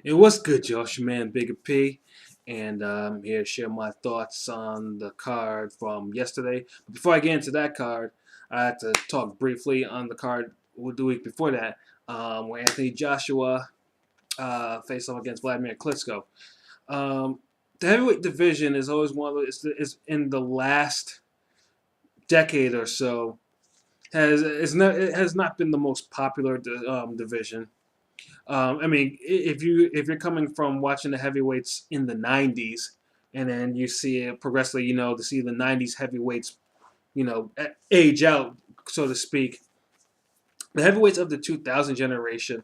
It was good, Josh, man, Bigga P, and I'm here to share my thoughts on the card from yesterday. But before I get into that card, I had to talk briefly on the card the week before that, where Anthony Joshua faced off against Vladimir Klitschko. Um, the heavyweight division is always one of the, is in the last decade or so it has not been the most popular division. I mean, if you're coming from watching the heavyweights in the '90s, and then you see it progressively, to see the '90s heavyweights, age out, so to speak. The heavyweights of the 2000 generation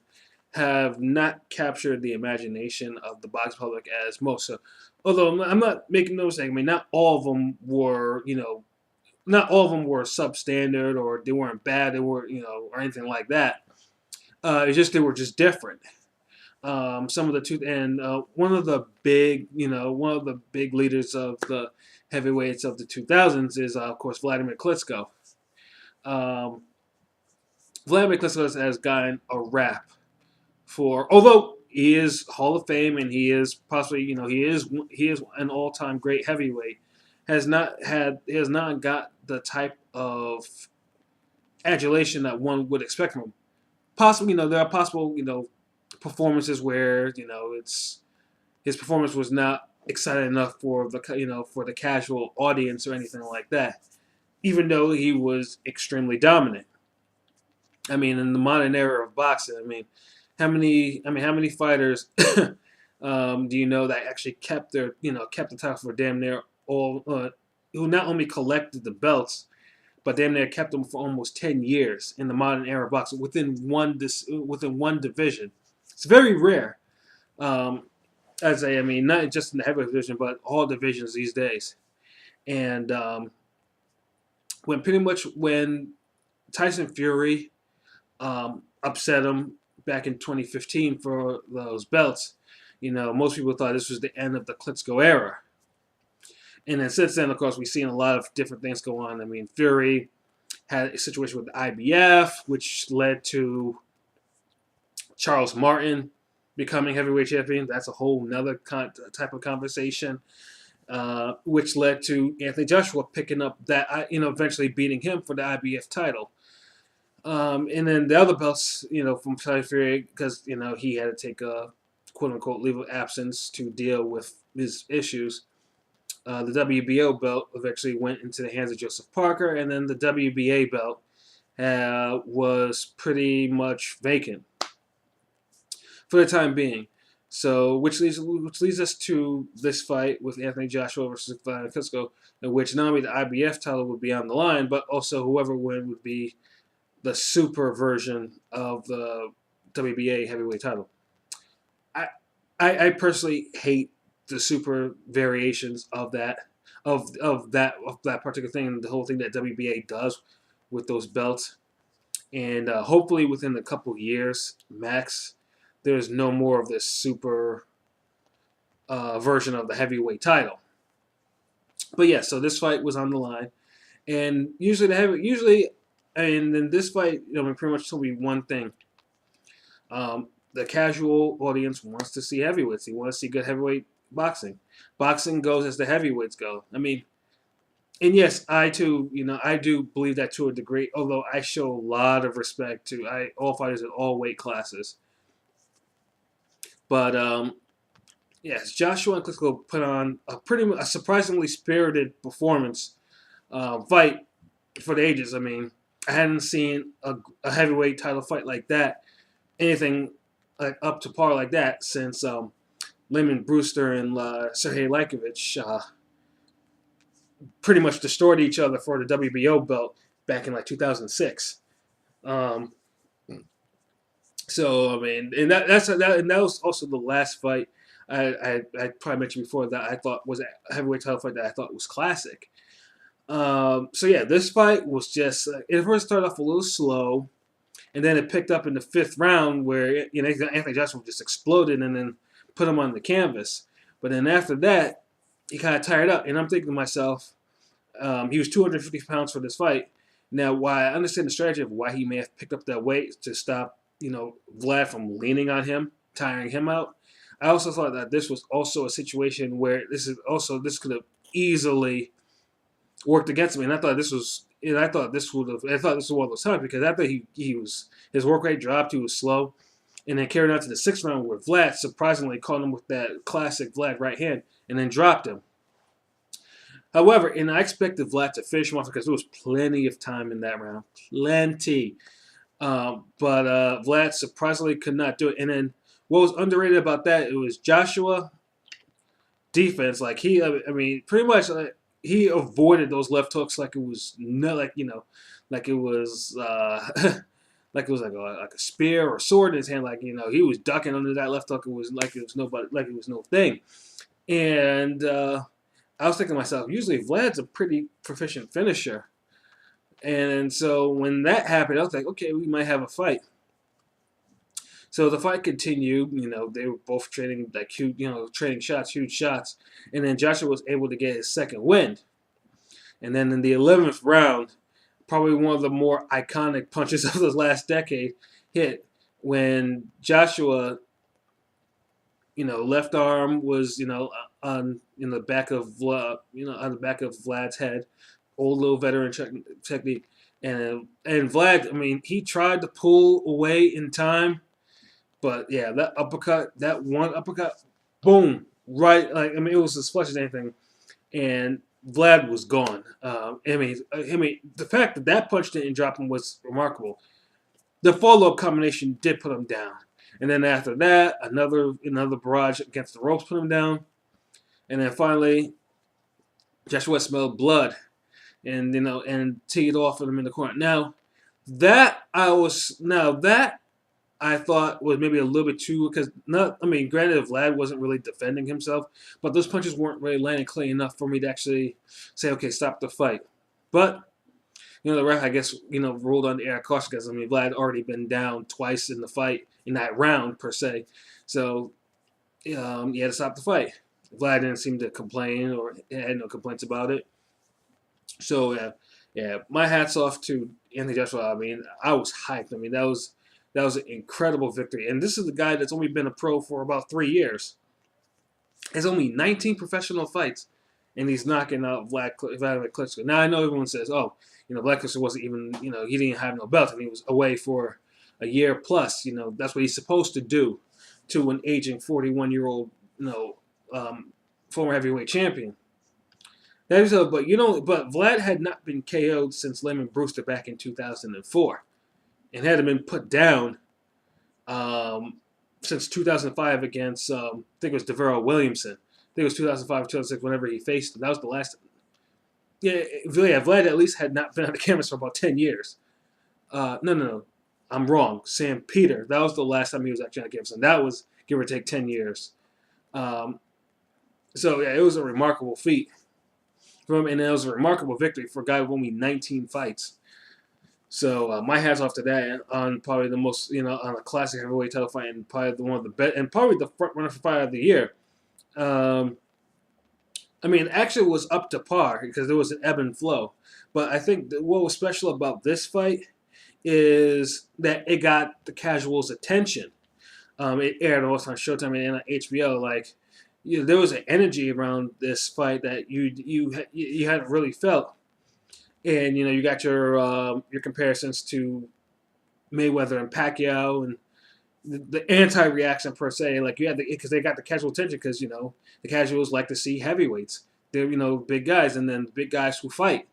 have not captured the imagination of the box public as most. So, although I'm not making no mistake, I mean, not all of them were, not all of them were substandard or they weren't bad, they were, or anything like that. It's just they were just different. Some of the two and one of the big leaders of the heavyweights of the 2000s is of course Vladimir Klitschko. Um, Vladimir Klitschko has gotten a rap for, although he is Hall of Fame and he is possibly he is an all time great heavyweight, he has not got the type of adulation that one would expect from him. Possibly, there are possible performances where it's his performance was not exciting enough for the for the casual audience or anything like that. Even though he was extremely dominant. I mean, in the modern era of boxing, how many fighters do you know that actually kept their kept the title for damn near all who not only collected the belts but damn near kept them for almost 10 years in the modern era of boxing within one division. It's very rare. Um, I mean, not just in the heavyweight division, but all divisions these days. And when Tyson Fury upset him back in 2015 for those belts, most people thought this was the end of the Klitschko era. And then since then, of course, we've seen a lot of different things go on. I mean, Fury had a situation with the IBF, which led to Charles Martin becoming heavyweight champion. That's a whole nother type of conversation, which led to Anthony Joshua picking up that, eventually beating him for the IBF title. And then the other belts, from Tyson Fury, because, he had to take a quote unquote leave of absence to deal with his issues. The WBO belt eventually went into the hands of Joseph Parker, and then the WBA belt was pretty much vacant for the time being. So, which leads us to this fight with Anthony Joshua versus Vladimir Klitschko, in which not only the IBF title would be on the line, but also whoever win would be the super version of the WBA heavyweight title. I I personally hate the super variations of that particular thing, the whole thing that WBA does with those belts. And hopefully within a couple of years max, there's no more of this super version of the heavyweight title. But yeah, so this fight was on the line, and and in this fight, pretty much told me one thing. The casual audience wants to see heavyweights. He wants to see good heavyweight boxing. Boxing goes as the heavyweights go. I mean, and yes, I too, I do believe that to a degree. Although I show a lot of respect to all fighters in all weight classes. But yes, Joshua and Klitschko put on a surprisingly spirited performance fight for the ages. I mean, I hadn't seen a heavyweight title fight like that, anything like up to par like that since Lyman Brewster and Sergey Likovich pretty much destroyed each other for the WBO belt back in like 2006. Um, so I mean, and that was also the last fight I probably mentioned before that I thought was a heavyweight title fight that I thought was classic. So yeah, this fight was just it first started off a little slow, and then it picked up in the fifth round where Anthony Joshua just exploded and then put him on the canvas. But then after that, he kind of tired up, and I'm thinking to myself, he was 250 pounds for this fight. Now, why I understand the strategy of why he may have picked up that weight to stop Vlad from leaning on him, tiring him out. I also thought that this was also a situation where this could have easily worked against me, and I thought this was. And I thought this would have. I thought this was one of those times because after he was his work rate dropped, he was slow, and then carried on to the sixth round where Vlad surprisingly caught him with that classic Vlad right hand and then dropped him. However, and I expected Vlad to finish him off because there was plenty of time in that round, plenty. But Vlad surprisingly could not do it. And then what was underrated about that, it was Joshua defense. Like I mean, pretty much he avoided those left hooks like it was no, like it was like it was like a spear or a sword in his hand. Like he was ducking under that left hook. It was like it was nobody, like it was no thing. And I was thinking to myself, usually Vlad's a pretty proficient finisher. And so when that happened, I was like, okay, we might have a fight. So the fight continued. They were both trading like huge, trading shots, huge shots. And then Joshua was able to get his second win. And then in the 11th round, probably one of the more iconic punches of the last decade hit when Joshua, left arm was, on the back of on the back of Vlad's head, old little veteran technique, and Vlad, I mean, he tried to pull away in time, but yeah, that one uppercut, boom, right, like I mean, it was as flush as anything, and Vlad was gone. I mean, the fact that that punch didn't drop him was remarkable. The follow-up combination did put him down. And then after that, another barrage against the ropes put him down. And then finally, Joshua smelled blood, and and teed off of him in the corner. That I thought was maybe a little bit too, because granted, Vlad wasn't really defending himself, but those punches weren't really landing clean enough for me to actually say, okay, stop the fight. But the ref, I guess, ruled on the air caution because, Vlad had already been down twice in the fight, in that round, per se. So, he had to stop the fight. Vlad didn't seem to complain or had no complaints about it. So, yeah, my hat's off to Anthony Joshua. I mean, I was hyped. I mean, that was an incredible victory. And this is a guy that's only been a pro for about 3 years. Has only 19 professional fights, and he's knocking out Vladimir Klitschko. Now, I know everyone says, oh, Vlad Klitschko wasn't even, he didn't have no belt, and he was away for a year plus. That's what he's supposed to do to an aging 41-year-old, former heavyweight champion. That is, but Vlad had not been KO'd since Lemon Brewster back in 2004, and hadn't been put down since 2005 against I think it was Devereux Williamson. I think it was 2005, 2006, whenever he faced him. That was the last. Yeah, Vlad at least had not been on the cameras for about 10 years. No. I'm wrong. Sam Peter. That was the last time he was actually on the cameras. And that was, give or take, 10 years. So, yeah, it was a remarkable feat for him. And it was a remarkable victory for a guy with only 19 fights. So, my hat's off to that. On probably the most, on a classic heavyweight title fight, and probably one of the best, and probably the front runner for fight of the year. Actually it was up to par because there was an ebb and flow. But I think what was special about this fight is that it got the casuals' attention. It aired also on Showtime and on HBO. Like, there was an energy around this fight that you hadn't really felt. And you got your comparisons to Mayweather and Pacquiao, and the anti-reaction per se, like you had because they got the casual attention because the casuals like to see heavyweights. They're big guys, and then big guys who fight,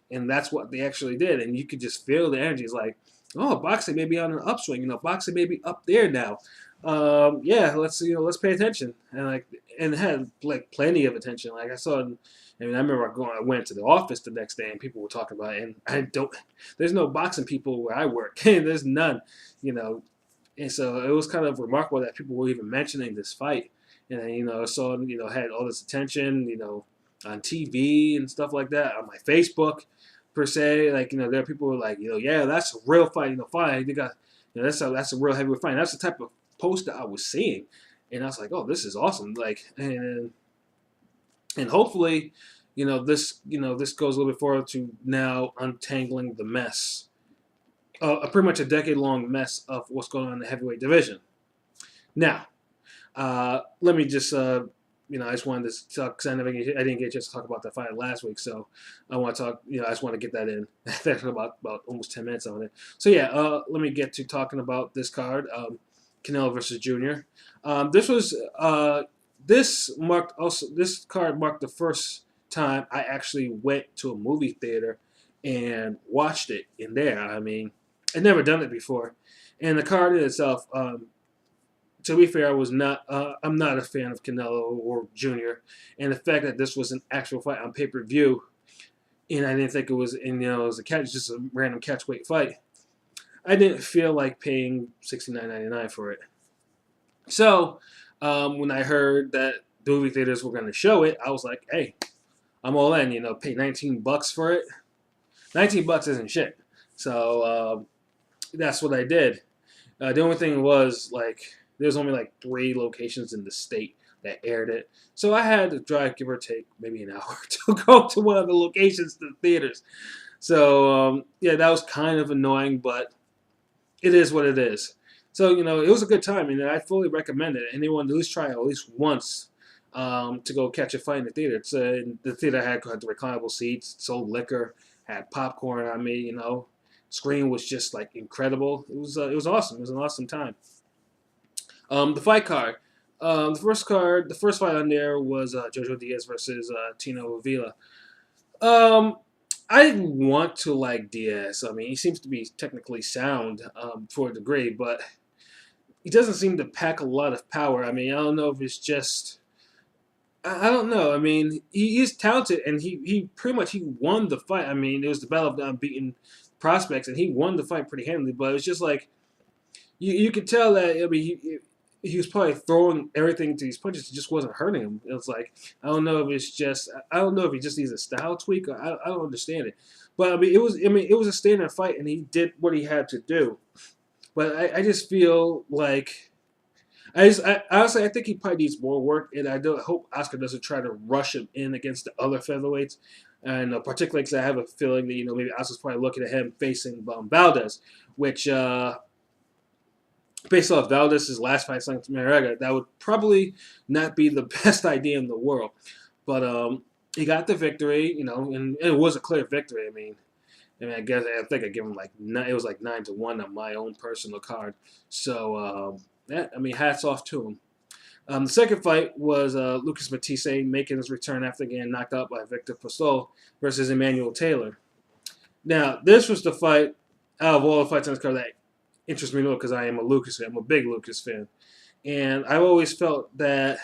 and that's what they actually did. And you could just feel the energy. It's like, oh, boxing may be on an upswing. Boxing may be up there now. Yeah, let's pay attention. And it had like plenty of attention. Like I saw. I remember I went to the office the next day and people were talking about it. And there's no boxing people where I work. There's none. And so it was kind of remarkable that people were even mentioning this fight. And I saw had all this attention, on TV and stuff like that, on my Facebook per se. Like, there are people who are like, yeah, that's a real fight, fight. They got, that's a real heavyweight fight. And that's the type of post that I was seeing. And I was like, oh, this is awesome. Like, and hopefully, this goes a little bit forward to now untangling the mess. Pretty much a decade-long mess of what's going on in the heavyweight division. Now, Let me just, I just wanted to talk because I didn't get a chance to talk about that fight last week, so I want to talk. I just want to get that in. That's about almost 10 minutes on it. So yeah, let me get to talking about this card, Canelo versus Jr. This was this card marked the first time I actually went to a movie theater and watched it in there. I mean, I'd never done it before, and the card in itself. To be fair, I was not. I'm not a fan of Canelo or Jr. And the fact that this was an actual fight on pay-per-view, and I didn't think it was, it was just a random catch-weight fight. I didn't feel like paying $69.99 for it. So when I heard that the movie theaters were going to show it, I was like, hey, I'm all in. Pay $19 for it. $19 isn't shit. So that's what I did. The only thing was there's only 3 locations in the state that aired it. So I had to drive, give or take, maybe an hour to go to one of the locations to the theaters. So, yeah, that was kind of annoying, but it is what it is. So, it was a good time, and I fully recommend it. Anyone at least try it at least once to go catch a fight in the theater. The theater had the reclinable seats, sold liquor, had popcorn. I mean, screen was just incredible. It was awesome. It was an awesome time. The fight card. The first fight on there was Jojo Diaz versus Tino Avila. I want to like Diaz. I mean, he seems to be technically sound for a degree, but he doesn't seem to pack a lot of power. I mean, I don't know if it's just. I don't know. I mean, he is talented, and he pretty much won the fight. I mean, it was the battle of the unbeaten prospects, and he won the fight pretty handily. But it's just you could tell that. I mean, he was probably throwing everything to these punches. It just wasn't hurting him. It was I don't know if it's just. I don't know if he just needs a style tweak. Or I don't understand it. But I mean, it was a standard fight, and he did what he had to do. But I just feel like. Honestly, I think he probably needs more work, and I hope Oscar doesn't try to rush him in against the other featherweights, and particularly because I have a feeling that maybe Oscar's probably looking at him facing Valdez, which based off Valdez's last fight against Marega, that would probably not be the best idea in the world, but he got the victory, and it was a clear victory. I mean, I think I give him it was 9-1 on my own personal card, so. Yeah, I mean, hats off to him. The second fight was Lucas Matisse making his return after getting knocked out by Victor Postol versus Emmanuel Taylor. Now, this was the fight out of all the fights on this card that interests me more because I am a Lucas fan. I'm a big Lucas fan. And I've always felt that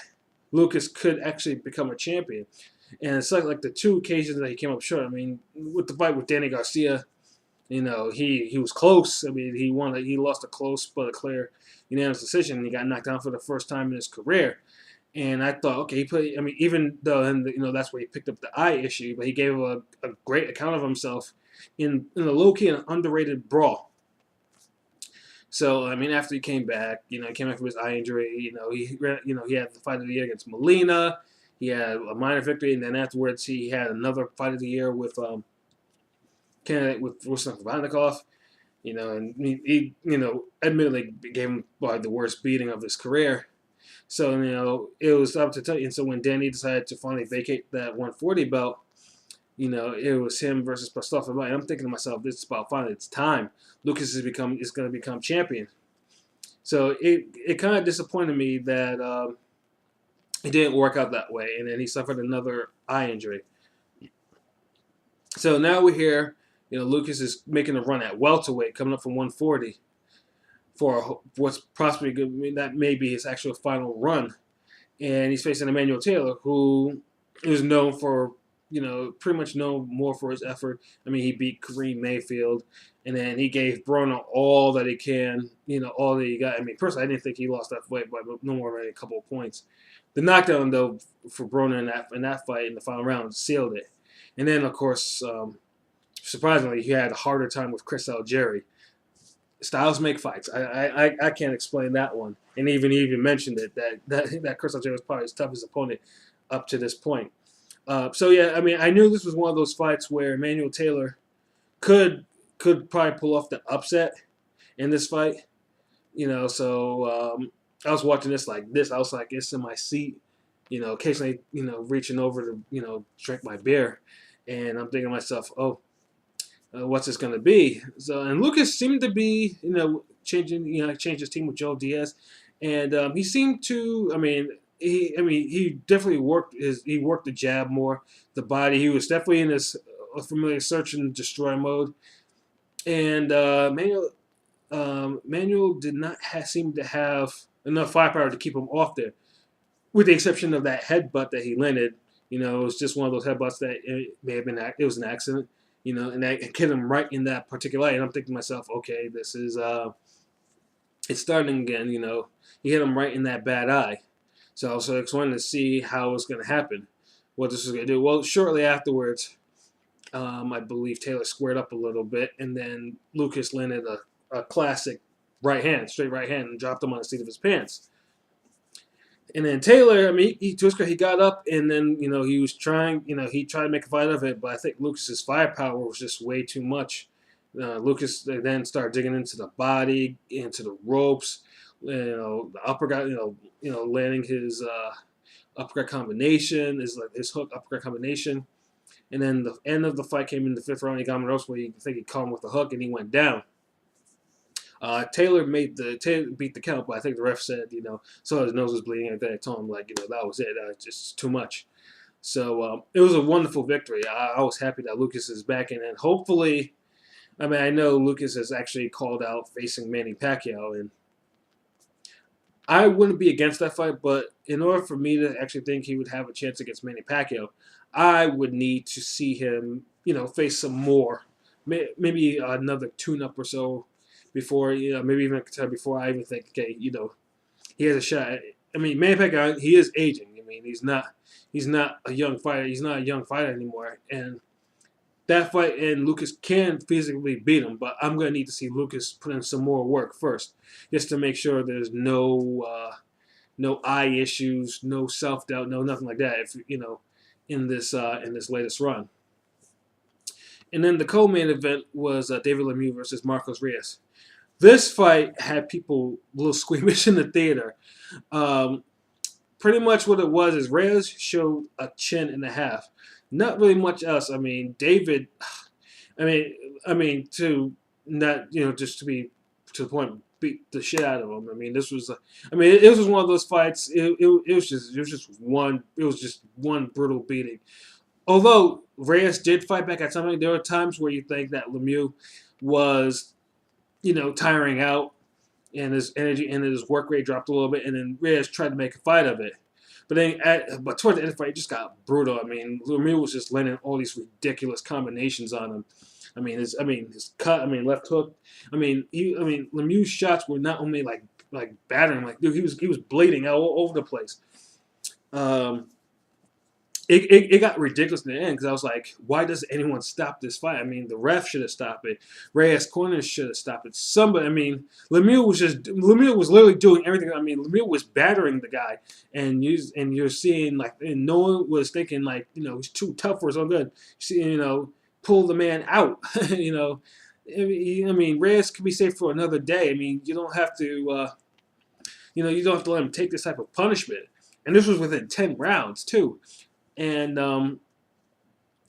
Lucas could actually become a champion. And it's like the 2 occasions that he came up short. I mean, with the fight with Danny Garcia, he was close. I mean, he lost a close but a clear unanimous decision, and he got knocked down for the first time in his career. And I thought, okay, he played. I mean, even though that's where he picked up the eye issue, but he gave a great account of himself in a low key and underrated brawl. So I mean, after he came back, he came back from his eye injury. He had the fight of the year against Molina. He had a minor victory, and then afterwards he had another fight of the year with candidate with Ruslan Kavanikov. And he admittedly gave him probably the worst beating of his career. So, it was up to tell you. And so when Danny decided to finally vacate that 140 belt, it was him versus Postol. And I'm thinking to myself, this is about finally, it's time. Lucas is going to become champion. So it kind of disappointed me that it didn't work out that way. And then he suffered another eye injury. So now we're here. Lucas is making a run at welterweight, coming up from 140 for what's possibly good. I mean, that may be his actual final run. And he's facing Emmanuel Taylor, who is known for, pretty much known more for his effort. I mean, he beat Kareem Mayfield, and then he gave Broner all that he can, all that he got. I mean, personally, I didn't think he lost that fight by no more than a couple of points. The knockdown, though, for Broner in that fight in the final round sealed it. And then, of course, surprisingly, he had a harder time with Chris Algieri. Styles make fights. I can't explain that one. And he even mentioned it that Chris Algieri was probably his toughest opponent up to this point. So yeah, I mean, I knew this was one of those fights where Emmanuel Taylor could probably pull off the upset in this fight. So I was watching this like this. I was like, it's in my seat, occasionally, reaching over to, drink my beer. And I'm thinking to myself, oh, what's this going to be? So, and Lucas seemed to be, changed his team with Joe Diaz. And he seemed to, he definitely he worked the jab more, the body. He was definitely in this familiar search and destroy mode. And Manuel did not seem to have enough firepower to keep him off there, with the exception of that headbutt that he landed. It was just one of those headbutts that it may have been it was an accident, and that hit him right in that particular eye. And I'm thinking to myself, okay, this is it's starting again. He hit him right in that bad eye. So I was wanting to see how it was going to happen, what this was going to do. Well, shortly afterwards, I believe Taylor squared up a little bit, and then Lucas landed a classic straight right hand, and dropped him on the seat of his pants. And then Taylor, he got up, and then he was trying, he tried to make a fight of it, but I think Lucas's firepower was just way too much. Lucas then started digging into the body, into the ropes, the uppercut, landing his uppercut combination, his hook uppercut combination. And then the end of the fight came in the fifth round. He got him ropes where I think he caught him with a hook, and he went down. Taylor beat the count, but I think the ref said, so his nose was bleeding. And I told him, that was it. Just too much. So it was a wonderful victory. I was happy that Lucas is back, and then hopefully, I know Lucas has actually called out facing Manny Pacquiao, and I wouldn't be against that fight, but in order for me to actually think he would have a chance against Manny Pacquiao, I would need to see him, face some more, maybe another tune-up or so before, maybe even before I even think, okay, he has a shot. Manny Pacquiao, he is aging. He's not a young fighter. He's not a young fighter anymore, and that fight, and Lucas can physically beat him, but I'm going to need to see Lucas put in some more work first, just to make sure there's no eye issues, no self-doubt, no nothing like that, if in this latest run. And then the co-main event was David Lemieux versus Marcos Reyes. This fight had people a little squeamish in the theater. Pretty much what it was is Reyes showed a chin and a half. Not really much else. David, to not, just to be to the point, beat the shit out of him. This was, it was one of those fights. It was just one brutal beating. Although Reyes did fight back at something, there were times where you think that Lemieux was, tiring out, and his energy and his work rate dropped a little bit, and then Reyes tried to make a fight of it. But but towards the end of the fight, it just got brutal. Lemieux was just landing all these ridiculous combinations on him. His cut. Left hook. Lemieux's shots were not only like battering, he was bleeding all over the place. It got ridiculous in the end because I was like, why does anyone stop this fight? The ref should have stopped it. Reyes Corner should have stopped it. Somebody, Lemieux was literally doing everything. Lemieux was battering the guy, and you're seeing and no one was thinking he's too tough for his own good. Pull the man out. Reyes could be safe for another day. You don't have to, you don't have to let him take this type of punishment. And this was within 10 rounds too. And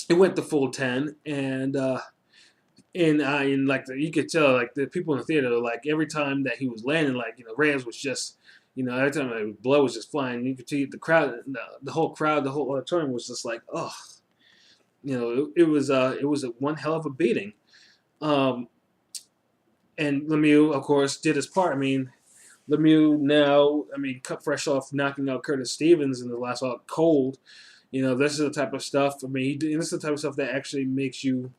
it went the full 10, and you could tell the people in the theater every time that he was landing Reyes was just every time the blood was just flying, you could see the crowd, the whole crowd, the whole auditorium was just it was a one hell of a beating. And Lemieux, of course, did his part. Lemieux now, cut fresh off knocking out Curtis Stevens in the last out cold. This is the type of stuff. This is the type of stuff that actually makes you,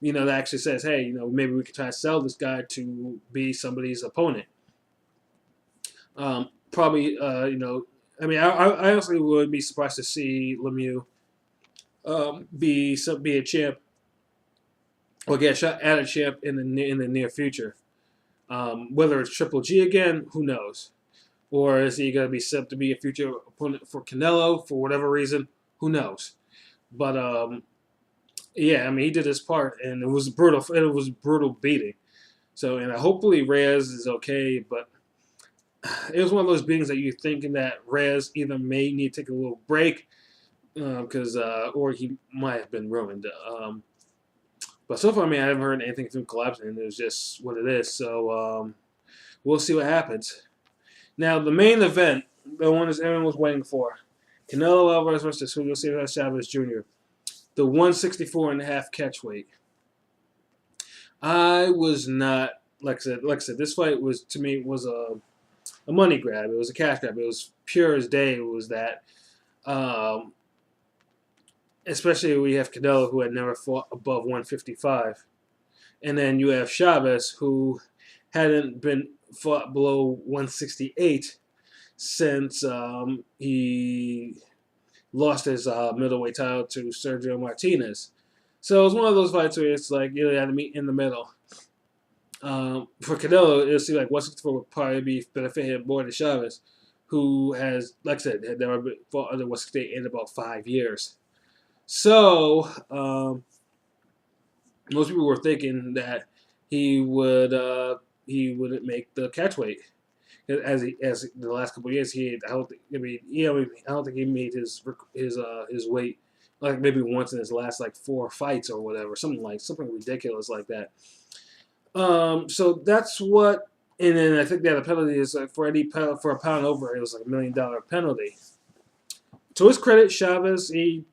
that actually says, hey, maybe we could try to sell this guy to be somebody's opponent. Probably, I honestly would be surprised to see Lemieux be a champ or get a shot at a champ in the near future. Whether it's Triple G again, who knows? Or is he going to be set to be a future opponent for Canelo for whatever reason? Who knows? But he did his part, and it was brutal. It was a brutal beating. So, and hopefully Reyes is okay. But it was one of those beings that you're thinking that Rez either may need to take a little break because or he might have been ruined. But so far, I mean, I haven't heard anything from collapsing. It was just what it is. So we'll see what happens. Now, the main event, the one that everyone was waiting for, Canelo Alvarez versus Joshua-Chavez Jr., the 164.5 catch weight. I was not, like I said, this fight was, to me, was a money grab. It was a cash grab. It was pure as day. It was that. Especially we have Canelo, who had never fought above 155. And then you have Chavez, who hadn't been fought below 168 since he lost his middleweight title to Sergio Martinez. So it was one of those fights where it's like you had to meet in the middle. For Canelo, it seemed like 164 would probably be benefit him more than Chavez, who has, like I said, had never fought under 168 in about 5 years. So most people were thinking that he wouldn't make the catchweight. As the last couple of years, I don't think he made his weight like maybe once in his last like 4 fights or whatever, something ridiculous like that. So that's what, and then I think that the penalty is like for a pound over, it was like $1 million penalty. To his credit, Chavez, I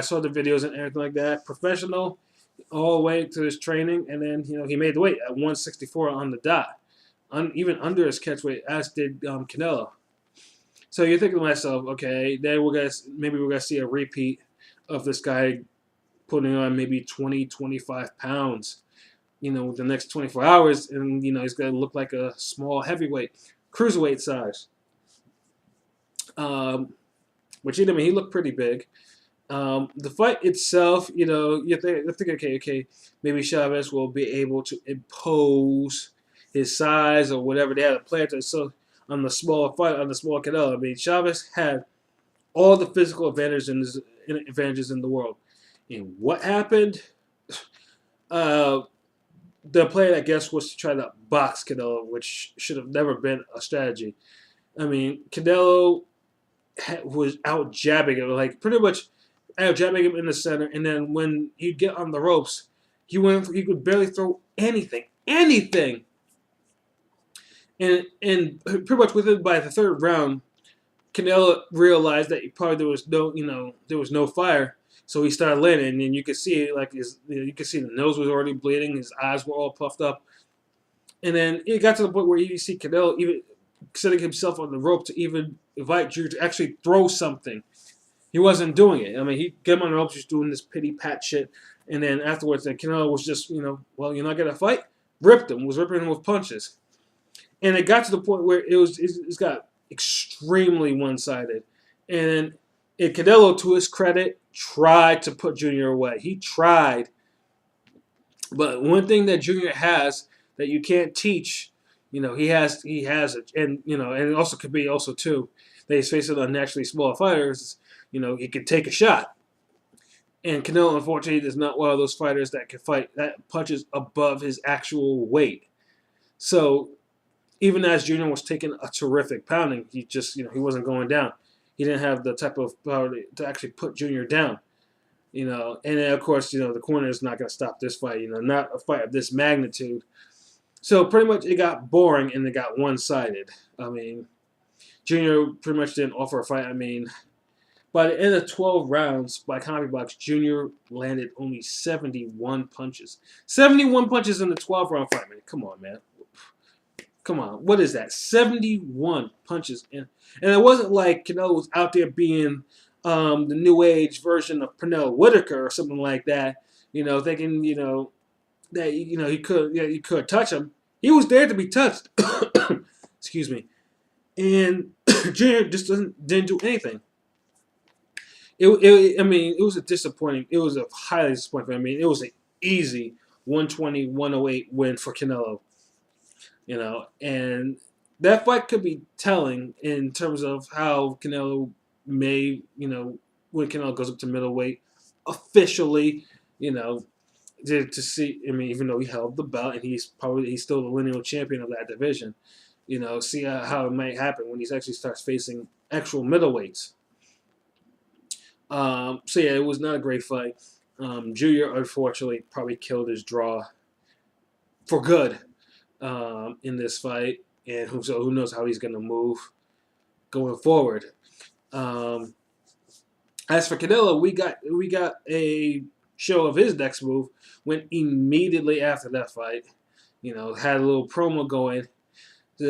saw the videos and everything like that, professional all the way to his training, and then he made the weight at 164 on the dot. Even under his catch weight, as did Canelo. So you're thinking to myself, okay, then maybe we're gonna see a repeat of this guy putting on maybe 20, 25 pounds, the next 24 hours, and he's gonna look like a small heavyweight, cruiserweight size. Which he looked pretty big. The fight itself, you think, okay, maybe Chavez will be able to impose his size or whatever they had to play to. So on the smaller fight, on the smaller Canelo, I mean, Chavez had all the physical advantages in the world. And what happened? The play, I guess, was to try to box Canelo, which should have never been a strategy. I mean, Canelo was out jabbing him, like pretty much out jabbing him in the center, and then when he'd get on the ropes, he could barely throw anything. And pretty much by the third round, Canelo realized that there was no fire, so he started landing, and you could see the nose was already bleeding, his eyes were all puffed up, and then it got to the point where you see Canelo even setting himself on the rope to even invite Drew to actually throw something. He wasn't doing it. I mean, he got him on the ropes, just doing this pity pat shit, and then afterwards, Canelo was just well, you're not gonna fight. Was ripping him with punches. And it got to the point where it's got extremely one-sided. And Canelo, to his credit, tried to put Junior away. He tried. But one thing that Junior has that you can't teach, he has it. And, and it also could be also, too, that he's facing unnaturally small fighters, he could take a shot. And Canelo, unfortunately, is not one of those fighters that can fight, that punches above his actual weight. So even as Junior was taking a terrific pounding, he just, he wasn't going down. He didn't have the type of power to actually put Junior down. And then, of course, the corner is not going to stop this fight, not a fight of this magnitude. So pretty much it got boring and it got one-sided. I mean, Junior pretty much didn't offer a fight. I mean, by the end of 12 rounds, by comedy box, Junior landed only 71 punches. 71 punches in the 12-round fight, man. Come on, man. Come on, what is that? 71 punches. And it wasn't like Canelo was out there being the new age version of Pernell Whitaker or something like that, thinking, that, he could touch him. He was there to be touched. Excuse me. And Junior just didn't do anything. It was a highly disappointing. I mean, it was an easy 120-108 win for Canelo. And that fight could be telling in terms of how Canelo may, when Canelo goes up to middleweight, officially, to see. I mean, even though he held the belt and he's still the lineal champion of that division, You know, see how it might happen when he actually starts facing actual middleweights. So yeah, it was not a great fight. Junior unfortunately probably killed his draw for good in this fight, and who knows how he's going to move going forward. Um, as for Canelo, we got a show of his next move. Went immediately after that fight. You know, had a little promo going.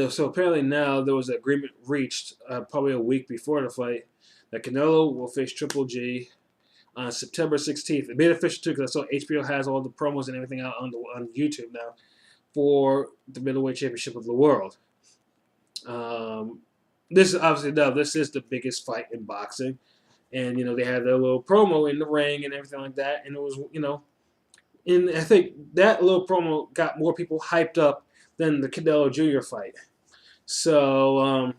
So apparently now there was an agreement reached probably a week before the fight that Canelo will face Triple G on September 16th. It made it official too because I saw HBO has all the promos and everything out on YouTube now for the middleweight championship of the world. This is obviously this is the biggest fight in boxing, and you know they had their little promo in the ring and everything like that, and it was and I think that little promo got more people hyped up than the Canelo Jr. fight. So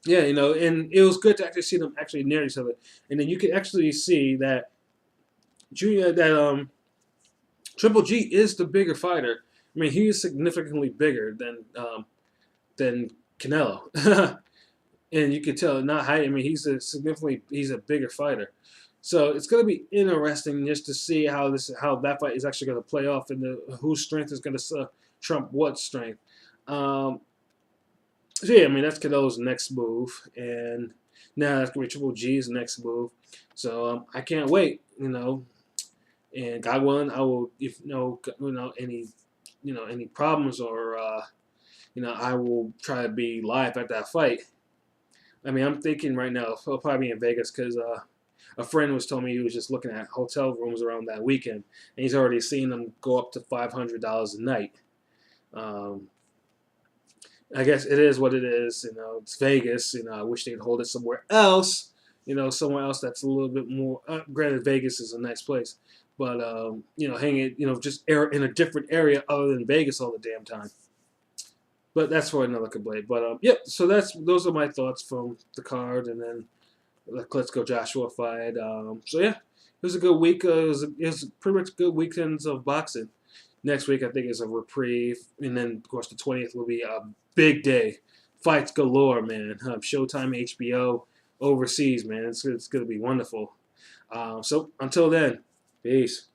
yeah, and it was good to actually see them actually near each other, and then you could actually see that Triple G is the bigger fighter. I mean, he is significantly bigger than Canelo, and you could tell not height. I mean, he's a bigger fighter. So it's going to be interesting just to see how that fight is actually going to play off, and whose strength is going to trump what strength. So yeah, I mean that's Canelo's next move, and now that's gonna be Triple G's next move. So I can't wait, And God willing, I will, if any problems or I will try to be live at that fight. I mean, I'm thinking right now I'll probably be in Vegas because a friend was telling me he was just looking at hotel rooms around that weekend, and he's already seen them go up to $500 a night. I guess it is what it is. It's Vegas. I wish they'd hold it somewhere else. Somewhere else that's a little bit more. Granted, Vegas is a nice place, but hang it. Just in a different area other than Vegas all the damn time. But that's for another complaint. But yep. So those are my thoughts from the card, and then the Klitschko Joshua fight. So yeah, it was a good week. It was pretty much good weekends of boxing. Next week, I think, is a reprieve. And then, of course, the 20th will be a big day. Fights galore, man. Showtime, HBO, overseas, man. It's going to be wonderful. So, until then, peace.